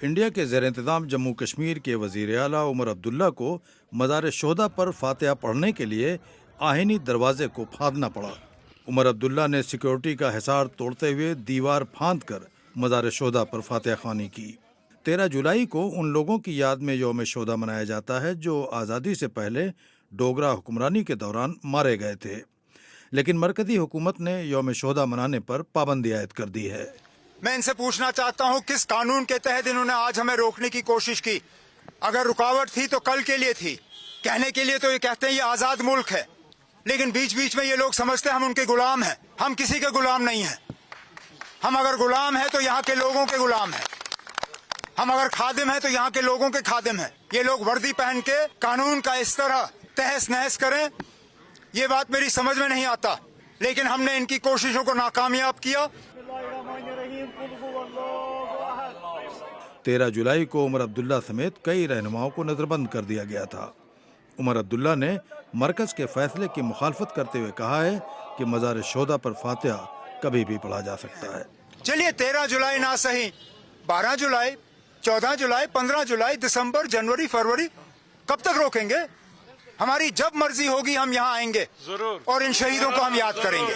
India کے زیر انتظام جموں کشمیر کے وزیر اعلیٰ عمر عبداللہ کو مزار شہداء پر فاتحہ پڑھنے کے لیے آہنی دروازے کو پھاندنا پڑا۔ عمر عبداللہ نے سیکورٹی کا حصار توڑتے ہوئے دیوار پھاند کر مزار شہداء پر فاتحہ خوانی کی۔ 13 جولائی کو ان لوگوں کی یاد میں یوم شہداء منایا جاتا ہے جو آزادی سے پہلے ڈوگرا حکمرانی کے دوران مارے گئے تھے، لیکن مرکزی حکومت نے یوم شہداء منانے پر پابندی عائد کر دی ہے۔ میں ان سے پوچھنا چاہتا ہوں کس قانون کے تحت انہوں نے آج ہمیں روکنے کی کوشش کی؟ اگر رکاوٹ تھی تو کل کے لیے تھی، کہنے کے لیے تو یہ کہتے ہیں یہ آزاد ملک ہے، لیکن بیچ بیچ میں یہ لوگ سمجھتے ہیں ہم ان کے غلام ہیں۔ ہم کسی کے غلام نہیں ہیں۔ ہم اگر غلام ہیں تو یہاں کے لوگوں کے غلام ہیں، ہم اگر خادم ہیں تو یہاں کے لوگوں کے خادم ہیں۔ یہ لوگ وردی پہن کے قانون کا اس طرح تہس نہس کریں، یہ بات میری سمجھ میں نہیں آتا، لیکن ہم نے ان کی کوششوں کو ناکامیاب کیا۔ 13 جولائی کو عمر عبداللہ سمیت کئی رہنماؤں کو نظر بند کر دیا گیا تھا۔ عمر عبداللہ نے مرکز کے فیصلے کی مخالفت کرتے ہوئے کہا ہے کہ مزار شہداء پر فاتحہ کبھی بھی پڑھا جا سکتا ہے۔ چلیے 13 جولائی نہ صحیح، 12 جولائی، 14 جولائی، 15 جولائی، دسمبر، جنوری، فروری، کب تک روکیں گے؟ ہماری جب مرضی ہوگی ہم یہاں آئیں گے اور ان شہیدوں کو ہم یاد کریں گے۔